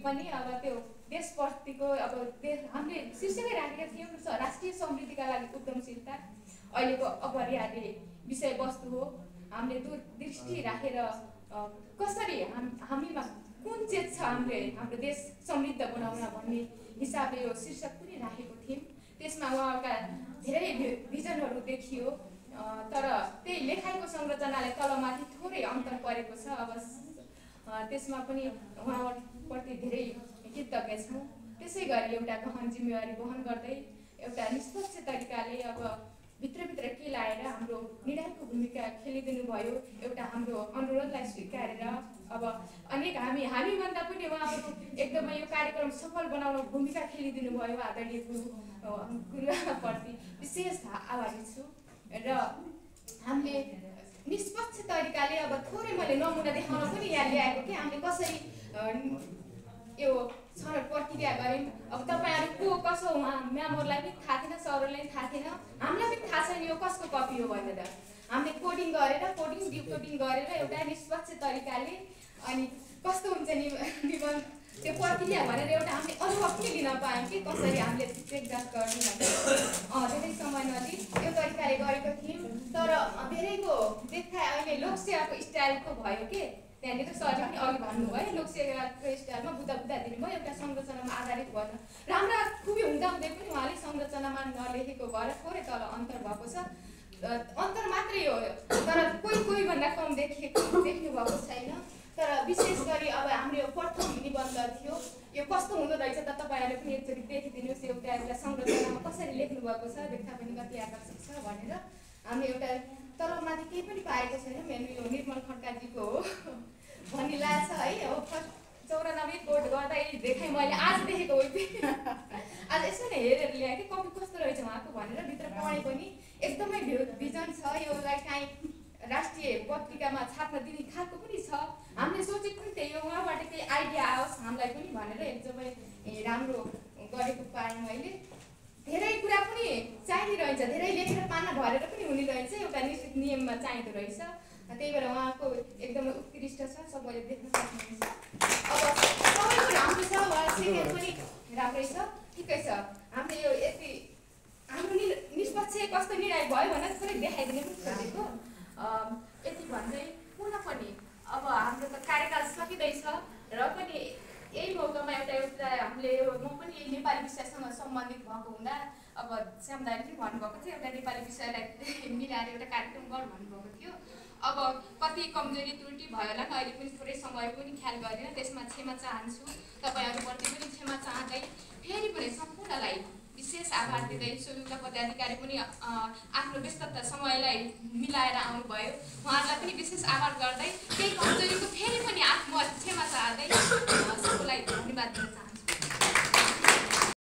पनि अब त्यो देशप्रतिको अब हामीले शीर्षकै राखेका थियौँ राष्ट्रिय समृद्धिका लागि उद्यमशीलता अहिलेको अपरिहार्य विषयवस्तु हो। हामीले दूरदृष्टि राखेर कसरी हामीमा कुन चेत छ हाम्रो देश समृद्ध बनाउन भन्ने हिसाबले यो शीर्षक पनि राखेको थियौँ। त्यसमा उहाँका धेरै भिजनहरू देखियो, तर त्यही लेखाइको संरचनाले तलमाथि थोरै अन्तर परेको छ। अब त्यसमा पनि उहाँप्रति धेरै कृतज्ञ छौँ। त्यसै गरी एउटा गहन जिम्मेवारी वहन गर्दै एउटा निष्पक्ष तरिकाले अब भित्रभित्र के लाएर हाम्रो निर्णायकको भूमिका खेलिदिनु भयो। एउटा हाम्रो अनुरोधलाई स्वीकारेर अब अनेक हामीभन्दा पनि उहाँहरू एकदमै यो कार्यक्रम सफल बनाउन भूमिका खेलिदिनु भयो। आदरणीय गुरुप्रति विशेष आभारी छु। र हामीले निष्पक्ष तरिकाले अब थोरै मैले नमुना देखाउन पनि यहाँ ल्याएको कि हामीले कसरी यो छनौट प्रक्रिया गऱ्यौँ। अब तपाईँहरू को कसो म्यामहरूलाई पनि थाहा थिएन, सरहरूलाई पनि थाहा थिएन, हामीलाई पनि थाहा छैन यो कसको कपी हो भनेर। हामीले कोडिङ गरेर डिकोडिङ गरेर एउटा निष्पक्ष तरिकाले अनि कस्तो हुन्छ निबन्ध त्यो प्रक्रिया भनेर एउटा हामीले अनुभव पनि लिन पायौँ कि कसरी हामीले चेक जाँच गर्ने भनेर। धेरै समय नलिई यो तरिकाले गरेको थियौँ। तर धेरैको देखाइ अहिले लोकसेवाको स्टाइलको भयो कि त्यहाँनिर सरले पनि अघि भन्नुभयो लोकसेवाको स्टाइलमा बुझा दिनुभयो। एउटा संरचनामा आधारित भएन, राम्रा खुबी हुँदाहुँदै पनि उहाँले संरचनामा नलेखेको भएर थोरै तल अन्तर भएको छ। अन्तर मात्रै हो, तर कोही भन्दा कम देख्नु भएको छैन। तर विशेष गरी अब हाम्रो यो प्रथम निबन्ध थियो, यो कस्तो हुँदो रहेछ त तपाईँहरूले पनि एकचोटि देखिदिनुहोस्। एउटा संरचनामा कसरी लेख्नु भएको छ, देख्दा पनि कति आकर्षक छ भनेर। हामीले एउटा तलमाथि केही पनि पाएको छैन। मेरो यो निर्मल खड्काजीको हो भन्ने लाग्छ है। अब 94 कोड गर्दा देखाएँ मैले आज देखेको हो कि आज यसो नै हेरेर ल्याएँ कि कपी कस्तो रहेछ उहाँको भनेर। भित्र पढेँ पनि एकदमै भिजन छ। योलाई काहीँ राष्ट्रिय पत्रिकामा छाप्न दिने खालको पनि छ। हामीले सोचेको पनि त्यही हो, उहाँबाट केही आइडिया आओस् हामीलाई पनि भनेर एकदमै राम्रो गरेको पाएँ मैले। धेरै कुरा पनि चाहिने रहेछ, धेरै लेखेर पाना भरेर पनि हुने रहेछ, एउटा निश्चित नियममा चाहिँदो रहेछ। त्यही भएर उहाँको एकदमै उत्कृष्ट छ, सबैले देख्न सक्नुहुन्छ। अब सबैको राम्रो छ, उहाँ सेकेन्ड पनि राम्रै छ, ठिकै छ। हामीले यो यति हाम्रो निष्पक्ष कस्तो निर्णय भयो भनेर थोरै देखाइदिने पनि खोजेको। यति भन्दै पुनः पनि अब हाम्रो त कार्यकाल सकिँदैछ र पनि यही मौकामा एउटा हामीले म पनि नेपाली विषयसँग सम्बन्धित भएको हुँदा अब श्यामदाले पनि भन्नुभएको थियो एउटा नेपाली विषयलाई मिलाएर एउटा कार्यक्रम गर्नु भन्नुभएको थियो। अब कति कमजोरी त्रुटि भयो होला, अहिले पनि थोरै समय पनि ख्याल गरिदिन, त्यसमा क्षमा चाहन्छु। तपाईँहरूप्रति पनि क्षमा चाहँदै फेरि पनि सम्पूर्णलाई विशेष आभार दिँदै संयुक्त पदाधिकारी पनि आफ्नो व्यस्तता समयलाई मिलाएर आउनुभयो, उहाँहरूलाई पनि विशेष आभार गर्दै केही कमजोरीको फेरि पनि म क्षमा चाहँदै सबैलाई धन्यवाद दिन चाहन्छु।